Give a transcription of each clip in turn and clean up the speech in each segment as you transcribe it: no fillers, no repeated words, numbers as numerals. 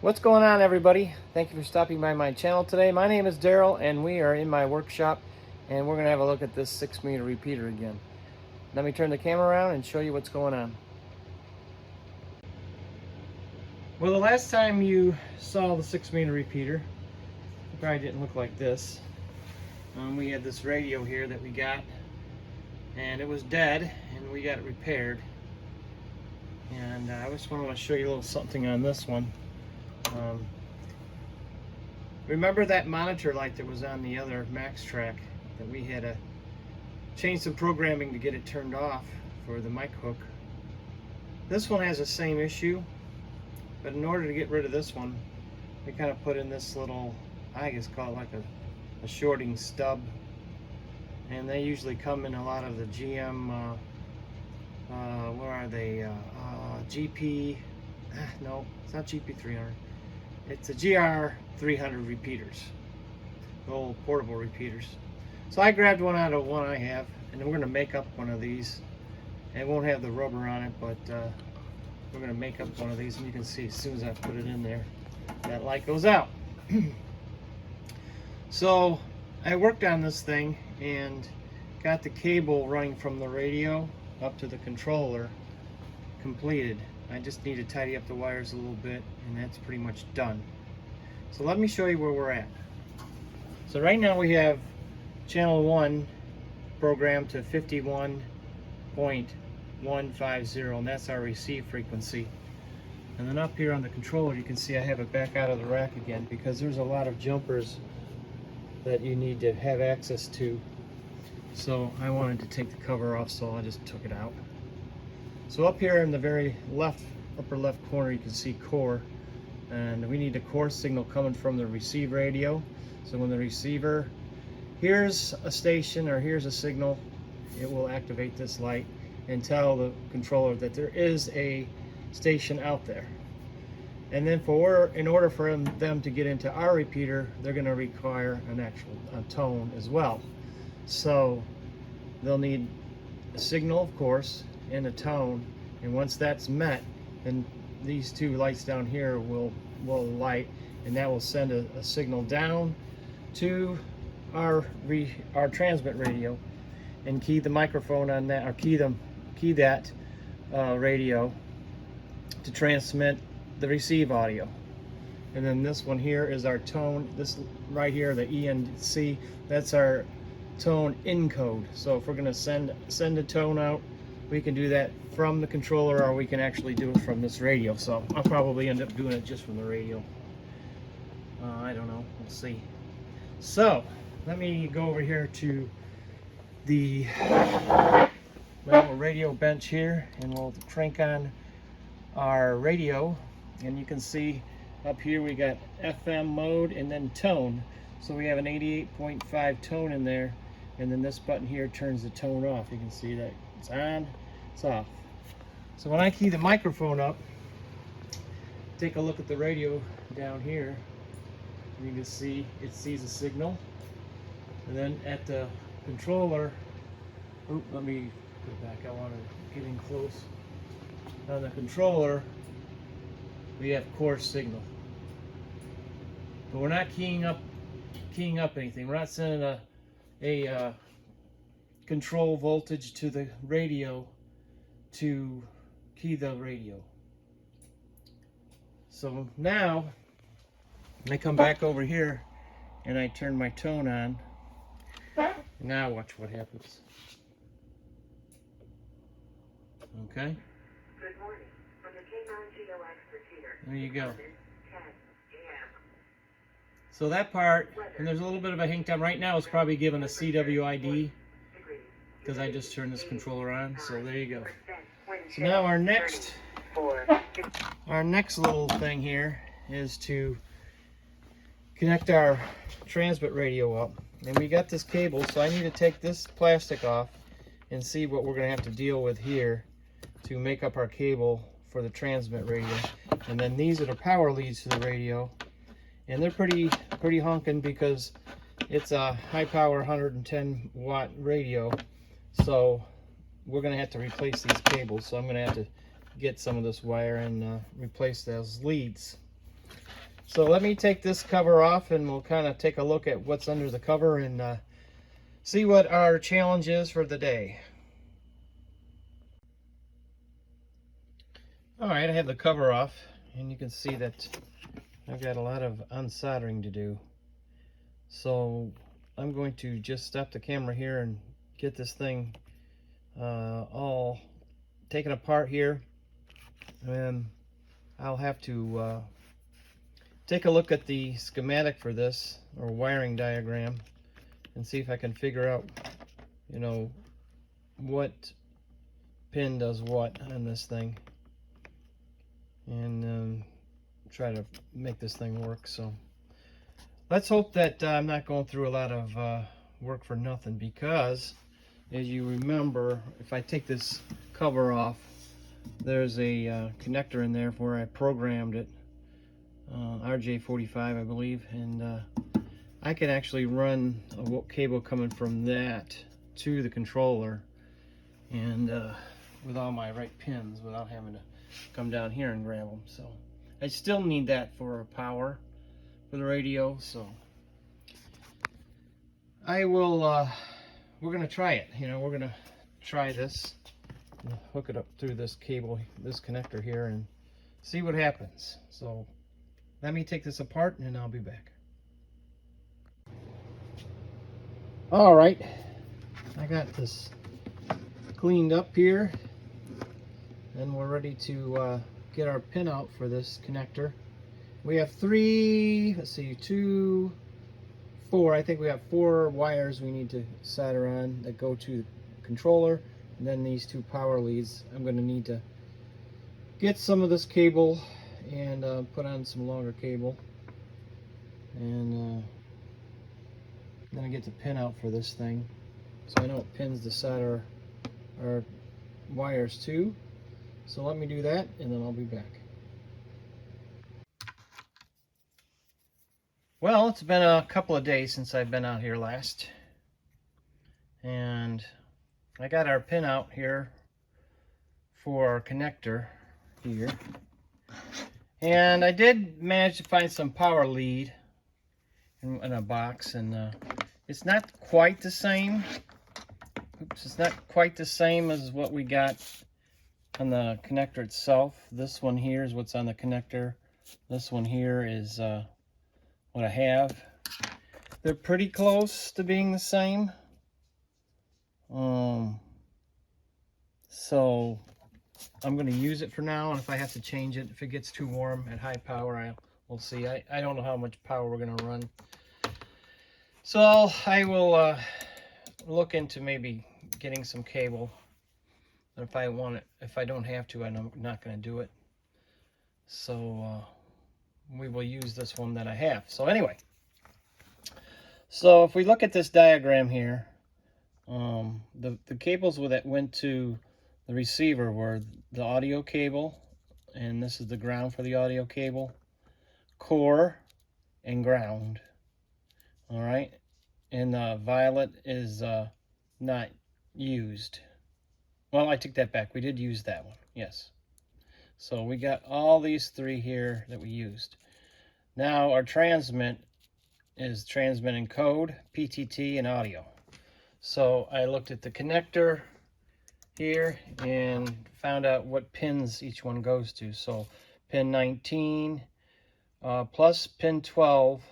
What's going on, everybody? Thank you for stopping by my channel today. My name is Daryl and we are in my workshop and we're going to have a look at this 6-meter repeater again. Let me turn the camera around and show you what's going on. Well, the last time you saw the 6-meter repeater, it probably didn't look like this. We had this radio here that we got and it was dead and we got it repaired. And I just want to show you a little something on this one. Remember that monitor light that was on the other Max Track that we had to change some programming to get it turned off for the mic hook? This one has the same issue, but in order to get rid of this one, we kind of put in this little, I guess call it like a shorting stub, and they usually come in a lot of the GM where are they, GP, no, it's not GP300. It's a GR300 repeaters, the old portable repeaters. So I grabbed one out of one I have, and we're going to make up one of these. It won't have the rubber on it, but we're going to make up one of these, and you can see as soon as I put it in there, that light goes out. So I worked on this thing and got the cable running from the radio up to the controller completed. I just need to tidy up the wires a little bit, and that's pretty much done. So let me show you where we're at. So right now we have channel 1 programmed to 51.150, and that's our receive frequency. And then up here on the controller, you can see I have it back out of the rack again because there's a lot of jumpers that you need to have access to. So I wanted to take the cover off, so I just took it out. So up here in the very upper left corner, you can see core, and we need a core signal coming from the receive radio. So when the receiver hears a station or hears a signal, it will activate this light and tell the controller that there is a station out there. And then in order for them to get into our repeater, they're going to require a tone as well. So they'll need a signal, of course, and a tone, and once that's met, then these two lights down here will light, and that will send a signal down to our transmit radio and key the microphone on that, or key that radio to transmit the receive audio. And then this one here is our tone. This right here, the ENC, that's our tone encode. So if we're going to send a tone out, we can do that from the controller, or we can actually do it from this radio. So I'll probably end up doing it just from the radio. I don't know, we'll see. So let me go over here to the little radio bench here, and we'll crank on our radio. And you can see up here we got FM mode and then tone. So we have an 88.5 tone in there, and then this button here turns the tone off. You can see that it's on, it's off. So when I key the microphone up, take a look at the radio down here, and you can see it sees a signal. And then at the controller, let me go back, I want to get in close. On the controller, we have coarse signal. But we're not keying up anything. We're not sending a control voltage to the radio to key the radio. So now I come back over here and I turn my tone on. Now watch what happens. Okay. Good morning. From the K9GOX repeater. There you go. 10 a.m. So that part, and there's a little bit of a hang time. Right now it's probably given a CWID because I just turned this controller on. So there you go. So now our next little thing here is to connect our transmit radio up. And we got this cable, so I need to take this plastic off and see what we're going to have to deal with here to make up our cable for the transmit radio. And then these are the power leads to the radio, and they're pretty honking because it's a high power 110 watt radio. So we're going to have to replace these cables. So I'm going to have to get some of this wire and replace those leads. So let me take this cover off and we'll kind of take a look at what's under the cover and see what our challenge is for the day. All right, I have the cover off and you can see that I've got a lot of unsoldering to do. So I'm going to just stop the camera here and get this thing all taken apart here, and I'll have to take a look at the schematic for this, or wiring diagram, and see if I can figure out, you know, what pin does what on this thing, and try to make this thing work. So let's hope that I'm not going through a lot of work for nothing, because as you remember, if I take this cover off, there's a connector in there where I programmed it, RJ45 I believe, and I can actually run a cable coming from that to the controller, and with all my right pins, without having to come down here and grab them. So I still need that for power for the radio, so I will we're gonna try it. You know, we're gonna try this, hook it up through this cable, this connector here, and see what happens. So let me take this apart and I'll be back. All right, I got this cleaned up here, and we're ready to get our pin out for this connector. We have three, let's see, 2, 4, I think we have 4 wires we need to solder on that go to the controller, and then these 2 power leads. I'm going to need to get some of this cable and put on some longer cable, and then I get the pin out for this thing, so I know what pins to solder our wires to. So let me do that and then I'll be back. Well, it's been a couple of days since I've been out here last, and I got our pin out here for our connector here, and I did manage to find some power lead in a box, and it's not quite the same. Oops, it's not quite the same as what we got on the connector itself. This one here is what's on the connector. This one here is what I have. They're pretty close to being the same. So I'm going to use it for now, and if I have to change it, if it gets too warm at high power, we'll see. I don't know how much power we're going to run. So I will look into maybe getting some cable. If I want it, if I don't have to, I'm not going to do it. So we will use this one that I have. So anyway, so if we look at this diagram here, the cables that went to the receiver were the audio cable, and this is the ground for the audio cable, core, and ground. All right, and violet is not used. Well, I take that back. We did use that one, yes. So we got all these 3 here that we used. Now our transmit is transmitting code, PTT, and audio. So I looked at the connector here and found out what pins each one goes to. So pin 19 plus pin 12,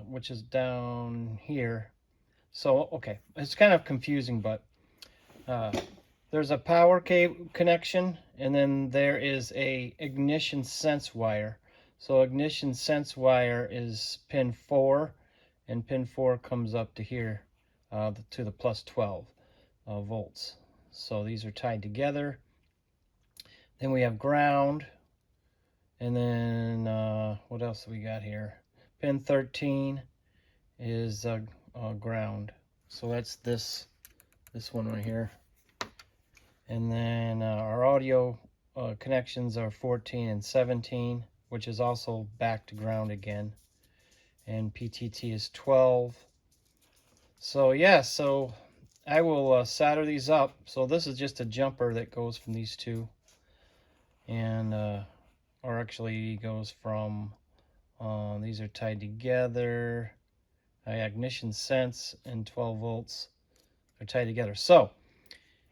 which is down here. So, okay, it's kind of confusing, but there's a power cable connection, and then there is a ignition sense wire. So ignition sense wire is pin 4, and pin 4 comes up to here, to the plus 12 volts. So these are tied together. Then we have ground, and then what else do we got here? Pin 13 is ground. So that's this one right here. And then our audio connections are 14 and 17, which is also back to ground again. And PTT is 12. So yeah, so I will solder these up. So this is just a jumper that goes from these 2. And our or actually goes from, these are tied together. Ignition sense and 12 volts are tied together. So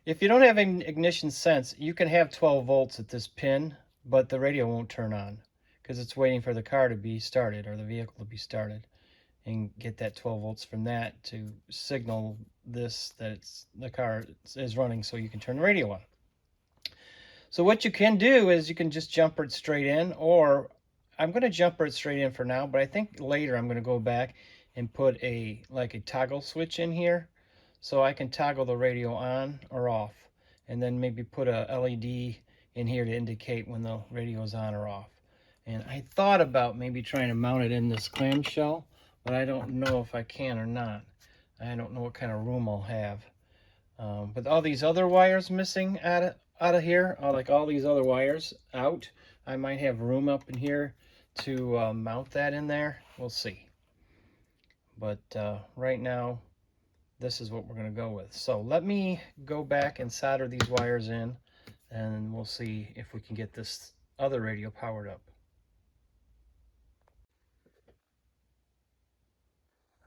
if you don't have an ignition sense, you can have 12 volts at this pin, but the radio won't turn on because it's waiting for the car to be started or the vehicle to be started, and get that 12 volts from that to signal this that the car is running, so you can turn the radio on. So what you can do is you can just jumper it straight in, or I'm going to jumper it straight in for now, but I think later I'm going to go back and put a toggle switch in here so I can toggle the radio on or off, and then maybe put a LED in here to indicate when the radio is on or off. And I thought about maybe trying to mount it in this clamshell, but I don't know if I can or not. I don't know what kind of room I'll have. But all these other wires missing out of here, like all these other wires out, I might have room up in here to mount that in there. We'll see. But right now, this is what we're going to go with. So let me go back and solder these wires in, and we'll see if we can get this other radio powered up.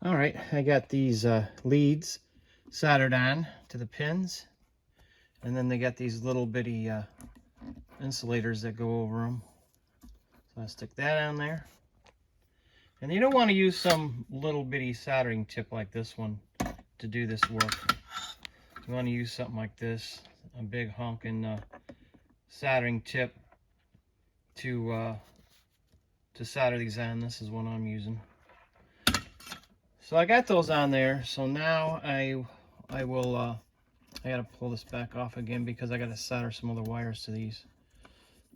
All right, I got these leads soldered on to the pins, and then they got these little bitty insulators that go over them. So I stick that on there. And you don't want to use some little bitty soldering tip like this one to do this work. You want to use something like this, a big honking soldering tip to solder these on. This is what I'm using. So I got those on there. So now I will I gotta pull this back off again because I gotta solder some other wires to these.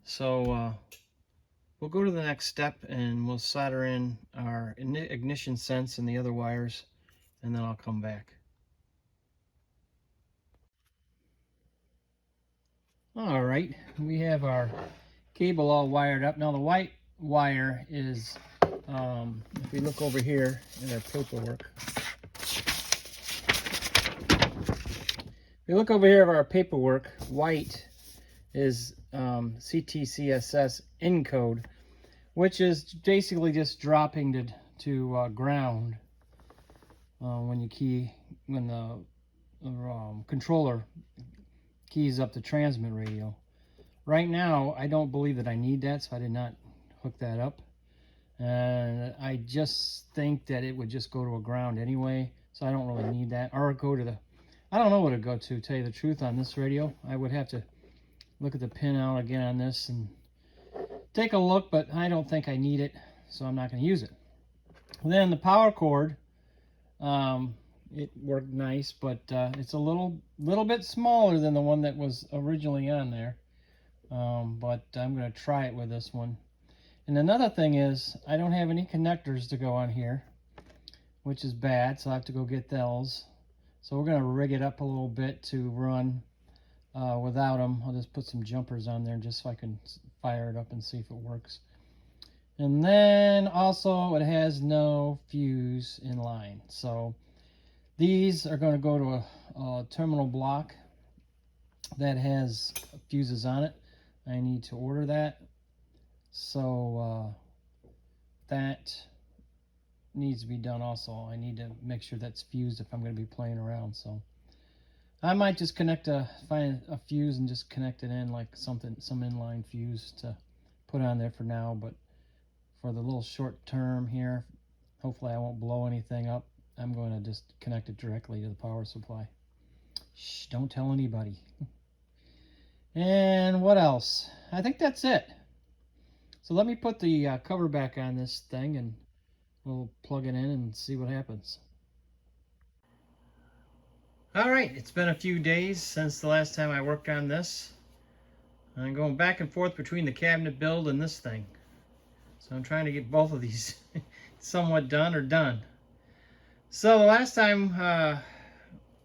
So we'll go to the next step and we'll solder in our ignition sense and the other wires, and then I'll come back. All right, we have our cable all wired up. Now the white wire is, if we look over here in our paperwork, white is CTCSS encode, which is basically just dropping to ground when the controller keys up the transmit radio. Right now, I don't believe that I need that, so I did not hook that up. And I just think that it would just go to a ground anyway, so I don't really need that. Or go to the, I don't know what it'd go to, tell you the truth, on this radio. I would have to look at the pinout again on this and take a look, but I don't think I need it, so I'm not going to use it. Then the power cord, it worked nice, but it's a little bit smaller than the one that was originally on there. But I'm going to try it with this one. And another thing is, I don't have any connectors to go on here, which is bad, so I have to go get those. So we're going to rig it up a little bit to run without them. I'll just put some jumpers on there just so I can fire it up and see if it works. And then also it has no fuse in line. So these are going to go to a terminal block that has fuses on it. I need to order that. So that needs to be done also. I need to make sure that's fused if I'm going to be playing around. So I might just find a fuse and just connect it in, like some inline fuse to put on there for now. But for the little short term here, hopefully I won't blow anything up. I'm going to just connect it directly to the power supply. Shh, don't tell anybody. And what else? I think that's it. So let me put the cover back on this thing and we'll plug it in and see what happens. Alright, it's been a few days since the last time I worked on this. I'm going back and forth between the cabinet build and this thing. So I'm trying to get both of these somewhat done or done. So the last time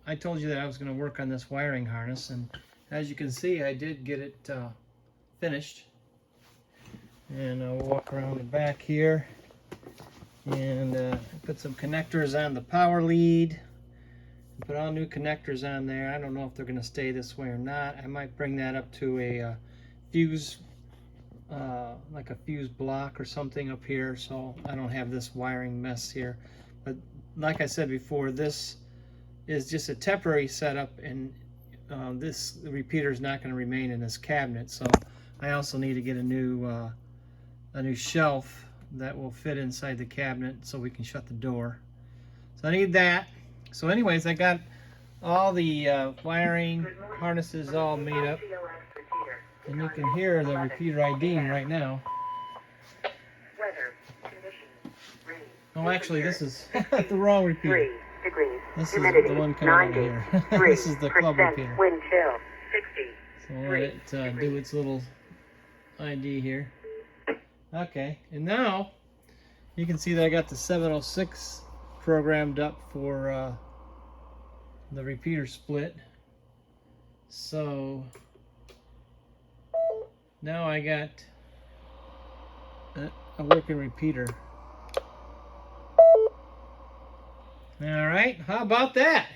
I told you that I was going to work on this wiring harness, and as you can see I did get it finished. And I'll walk around the back here and put some connectors on the power lead. Put all new connectors on there. I don't know if they're going to stay this way or not. I might bring that up to a fuse like a fuse block or something up here, so I don't have this wiring mess here. But like I said before, this is just a temporary setup, and this repeater is not going to remain in this cabinet. So I also need to get a new shelf that will fit inside the cabinet so we can shut the door. So I need that. So anyways, I got all the wiring harnesses all made up, and you can hear the repeater IDing right now. Weather, conditions, rain. Oh, actually, this is the wrong repeater. 3 degrees. This is Humidity, the one coming out of 90. here. 3 This is the club repeater. Wind chill. 60. So I'll let it do its little ID here. Okay, and now you can see that I got the 706 programmed up for the repeater split. So now I got a working repeater. All right, how about that?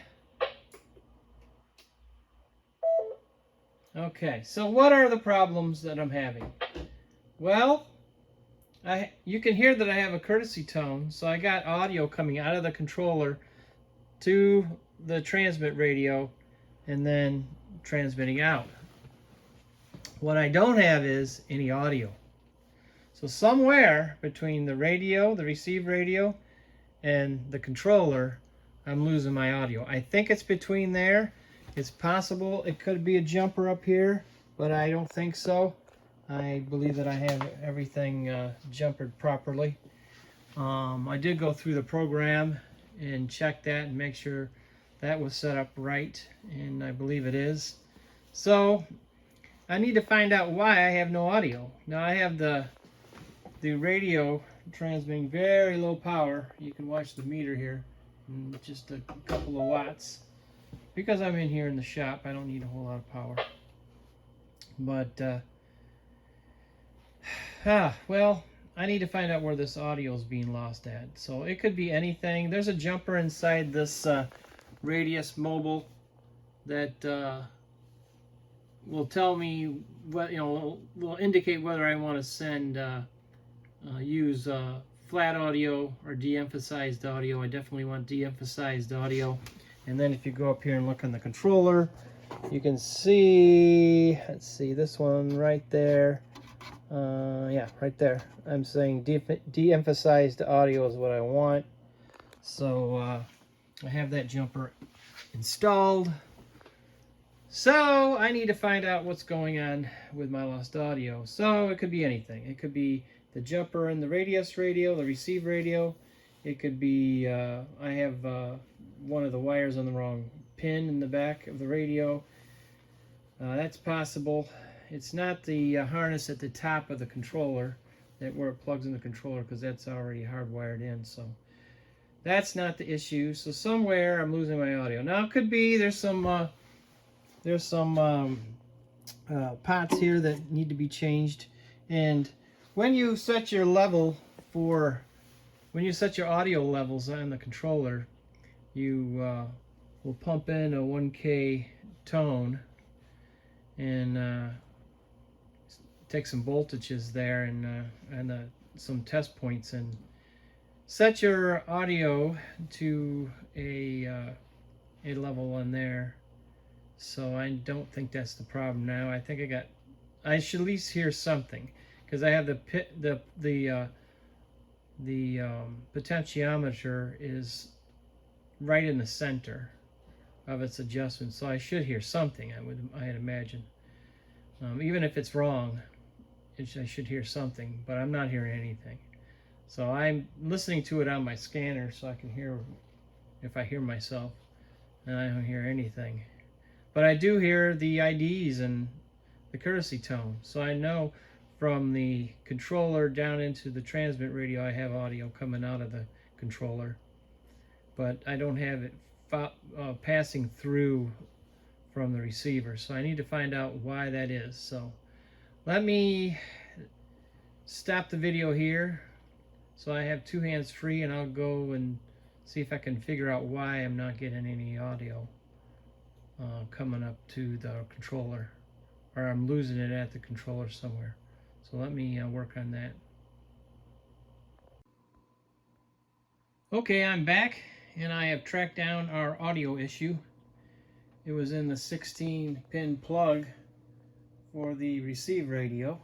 Okay, so what are the problems that I'm having? Well, you can hear that I have a courtesy tone, so I got audio coming out of the controller to the transmit radio and then transmitting out. What I don't have is any audio. So somewhere between the radio, the receive radio, and the controller, I'm losing my audio. I think it's between there. It's possible it could be a jumper up here, but I don't think so. I believe that I have everything jumpered properly. I did go through the program and check that and make sure that was set up right, and I believe it is. So I need to find out why I have no audio. Now I have the radio transmitting very low power. You can watch the meter here, just a couple of watts. Because I'm in here in the shop, I don't need a whole lot of power. But well, I need to find out where this audio is being lost at. So it could be anything. There's a jumper inside this Radius Mobile that will tell me what, will indicate whether I want to send use flat audio or de-emphasized audio. I definitely want de-emphasized audio. And then if you go up here and look on the controller, you can see, let's see, this one right there. Yeah, right there. I'm saying de-emphasized audio is what I want. So I have that jumper installed. So I need to find out what's going on with my lost audio. So it could be anything. It could be the jumper in the Radius radio, the receive radio. It could be, I have one of the wires on the wrong pin in the back of the radio. That's possible. It's not the harness at the top of the controller, where it plugs in the controller, because that's already hardwired in. So that's not the issue. So somewhere I'm losing my audio. Now it could be there's some pots here that need to be changed. And when you set your level when you set your audio levels on the controller, you will pump in a 1K tone and take some voltages there and some test points and set your audio to a level on there. So I don't think that's the problem now. I think I should at least hear something, because I have the potentiometer is right in the center of its adjustment, so I should hear something. I'd imagine, even if it's wrong, I should hear something, but I'm not hearing anything. So I'm listening to it on my scanner so I can hear if I hear myself, and I don't hear anything. But I do hear the IDs and the courtesy tone, so I know from the controller down into the transmit radio I have audio coming out of the controller, but I don't have it passing through from the receiver. So I need to find out why that is. So let me stop the video here so I have two hands free, and I'll go and see if I can figure out why I'm not getting any audio coming up to the controller, or I'm losing it at the controller somewhere. So let me work on that. Okay, I'm back, and I have tracked down our audio issue. It was in the 16-pin plug for the receive radio.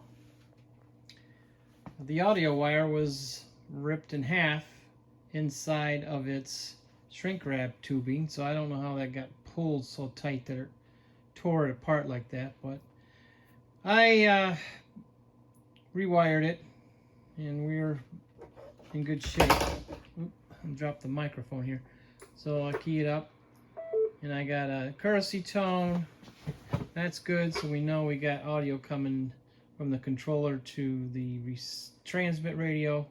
The audio wire was ripped in half inside of its shrink wrap tubing, so I don't know how that got pulled so tight that it tore it apart like that, but I rewired it, and we're in good shape. Oop, I dropped the microphone here. So I'll key it up, and I got a courtesy tone. That's good, so we know we got audio coming from the controller to the transmit radio.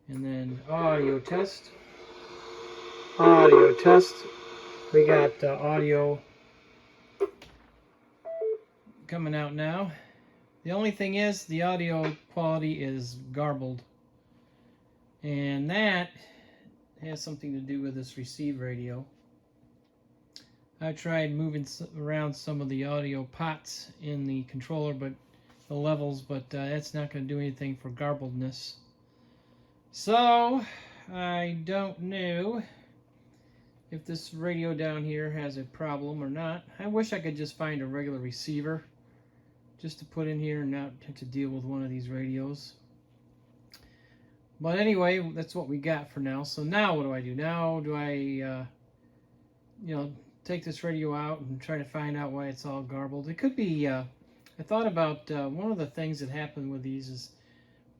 And then audio test. Audio test. We got audio coming out now. The only thing is the audio quality is garbled, and that has something to do with this receive radio. I tried moving around some of the audio pots in the controller, but the levels, but that's not going to do anything for garbledness. So I don't know if this radio down here has a problem or not. I wish I could just find a regular receiver just to put in here and not have to deal with one of these radios. But anyway, that's what we got for now. So now what do I do? Now do I take this radio out and try to find out why it's all garbled? It could be, I thought about one of the things that happen with these is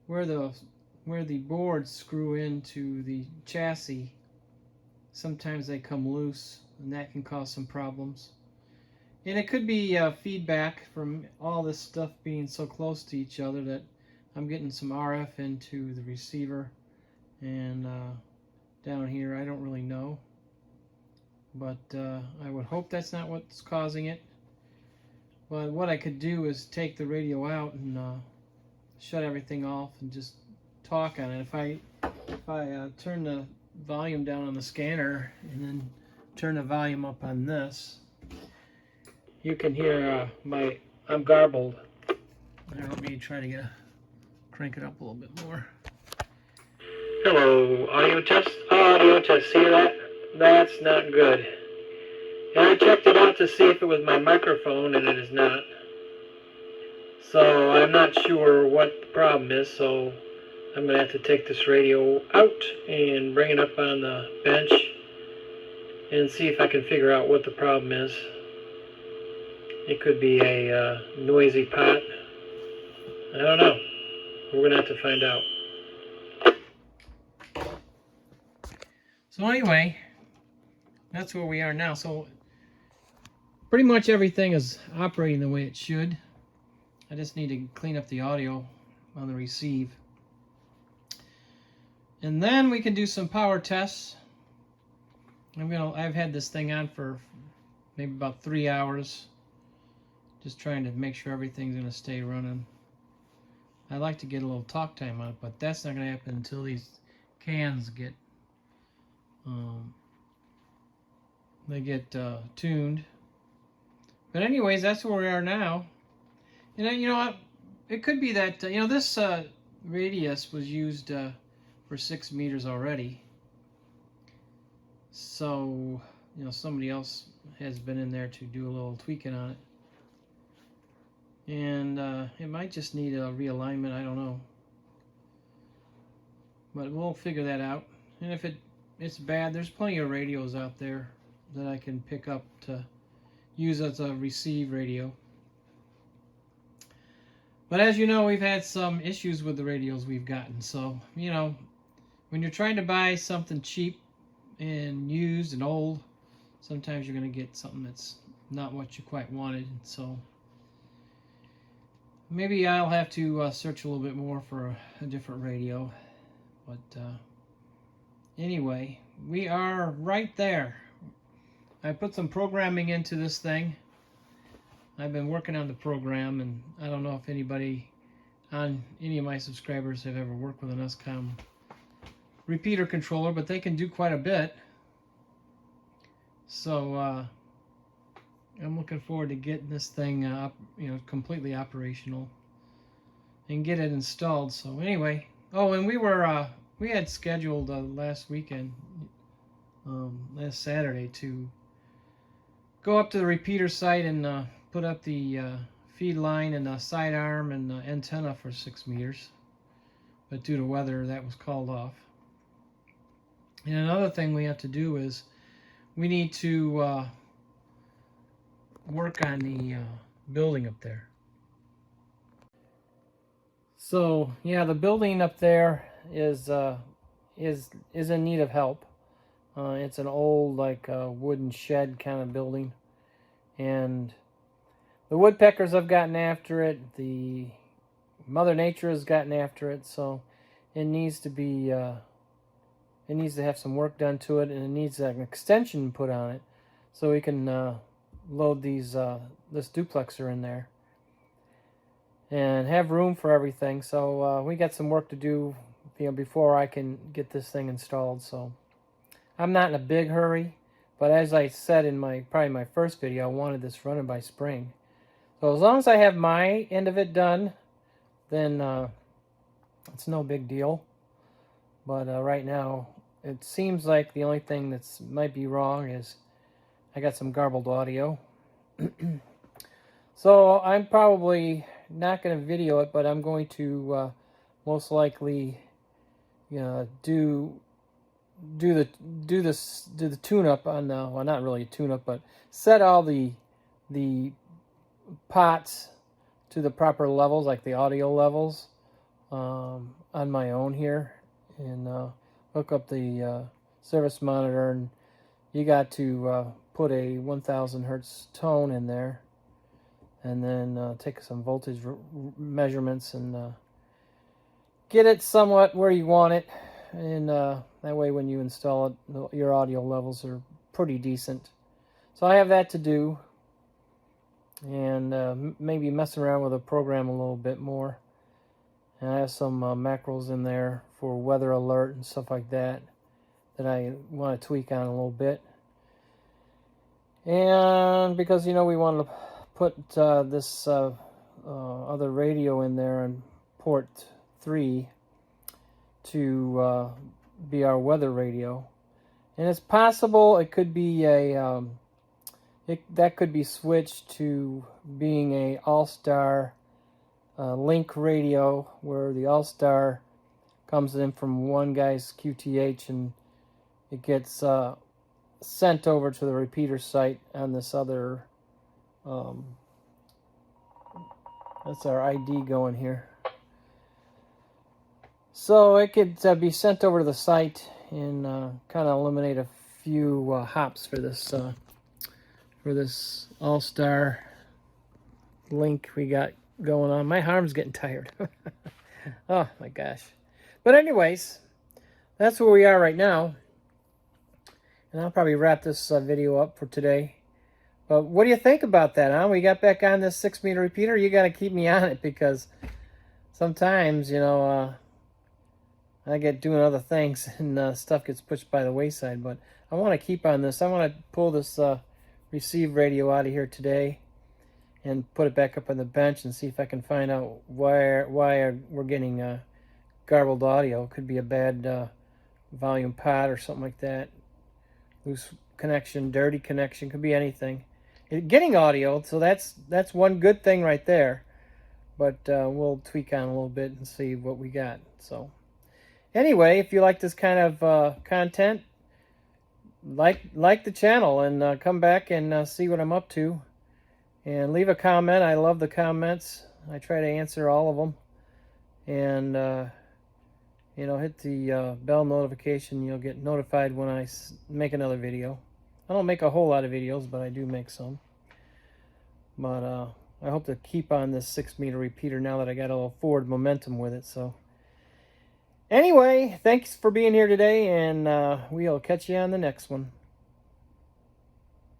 where the boards screw into the chassis. Sometimes they come loose, and that can cause some problems. And it could be feedback from all this stuff being so close to each other that I'm getting some RF into the receiver, and down here I don't really know. But I would hope that's not what's causing it. But what I could do is take the radio out and shut everything off and just talk on it. If I turn the volume down on the scanner and then turn the volume up on this, you can hear I'm garbled. Let me try to crank it up a little bit more. Hello, audio test. Audio test. See that? That's not good. And I checked it out to see if it was my microphone, and it is not. So I'm not sure what the problem is, so I'm going to have to take this radio out and bring it up on the bench and see if I can figure out what the problem is. It could be a noisy pot. I don't know. We're going to have to find out. So anyway, that's where we are now. So pretty much everything is operating the way it should. I just need to clean up the audio on the receive. And then we can do some power tests. I've had this thing on for maybe about 3 hours, just trying to make sure everything's going to stay running. I like to get a little talk time on it, but that's not going to happen until these cans get tuned. But anyways, that's where we are now. And then, you know what? It could be that this radius was used for 6 meters already. So somebody else has been in there to do a little tweaking on it. And it might just need a realignment, I don't know. But we'll figure that out. And if it's bad, there's plenty of radios out there that I can pick up to use as a receive radio. But as you know, we've had some issues with the radios we've gotten. So, when you're trying to buy something cheap and used and old, sometimes you're going to get something that's not what you quite wanted. So maybe I'll have to search a little bit more for a different radio. But anyway, we are right there. I put some programming into this thing. I've been working on the program, and I don't know if any of my subscribers have ever worked with an USCOM repeater controller, but they can do quite a bit. So I'm looking forward to getting this thing completely operational. and get it installed. So anyway, oh, and we had scheduled last weekend, last Saturday, to go up to the repeater site and put up the feed line and a side arm and antenna for 6 meters. But due to weather, that was called off. And another thing we have to do is we need to work on the building up there. So yeah, the building up there is in need of help. It's an old, like, wooden shed kind of building, and the woodpeckers have gotten after it. The Mother Nature has gotten after it, so it needs to be it needs to have some work done to it, and it needs an extension put on it so we can load these this duplexer in there and have room for everything. So we got some work to do, before I can get this thing installed. So I'm not in a big hurry, but as I said in probably my first video, I wanted this running by spring. So as long as I have my end of it done, then it's no big deal. But right now, it seems like the only thing that's might be wrong is I got some garbled audio. So I'm probably not going to video it, but I'm going to most likely do the tune-up on well, not really a tune-up, but set all the pots to the proper levels, like the audio levels, on my own here, and hook up the service monitor, and you got to put a 1000 hertz tone in there, and then take some voltage measurements and get it somewhat where you want it, and that way when you install it, your audio levels are pretty decent. So I have that to do, and maybe mess around with the program a little bit more. And I have some macros in there for weather alert and stuff like that that I want to tweak on a little bit. And because we want to put this other radio in there on port 3 to be our weather radio, and it's possible it could be a that could be switched to being a all-star link radio, where the all-star comes in from one guy's QTH and it gets sent over to the repeater site on this other that's our ID going here. So it could be sent over to the site and kind of eliminate a few hops for this all-star link we got going on. My arm's getting tired. Oh my gosh. But anyways, that's where we are right now. And I'll probably wrap this video up for today. But what do you think about that, huh? We got back on this 6 meter repeater. You got to keep me on it, because sometimes, I get doing other things and stuff gets pushed by the wayside. But I want to keep on this. I want to pull this receive radio out of here today and put it back up on the bench and see if I can find out why we're getting garbled audio. It could be a bad volume pot or something like that. Loose connection, dirty connection, could be anything. Getting audio, so that's one good thing right there. But we'll tweak on a little bit and see what we got. So anyway, if you like this kind of content, like the channel and come back and see what I'm up to, and leave a comment. I love the comments. I try to answer all of them, and hit the bell notification. You'll get notified when I make another video. I don't make a whole lot of videos, but I do make some. But I hope to keep on this 6 meter repeater now that I got a little forward momentum with it. So anyway, thanks for being here today, and we'll catch you on the next one.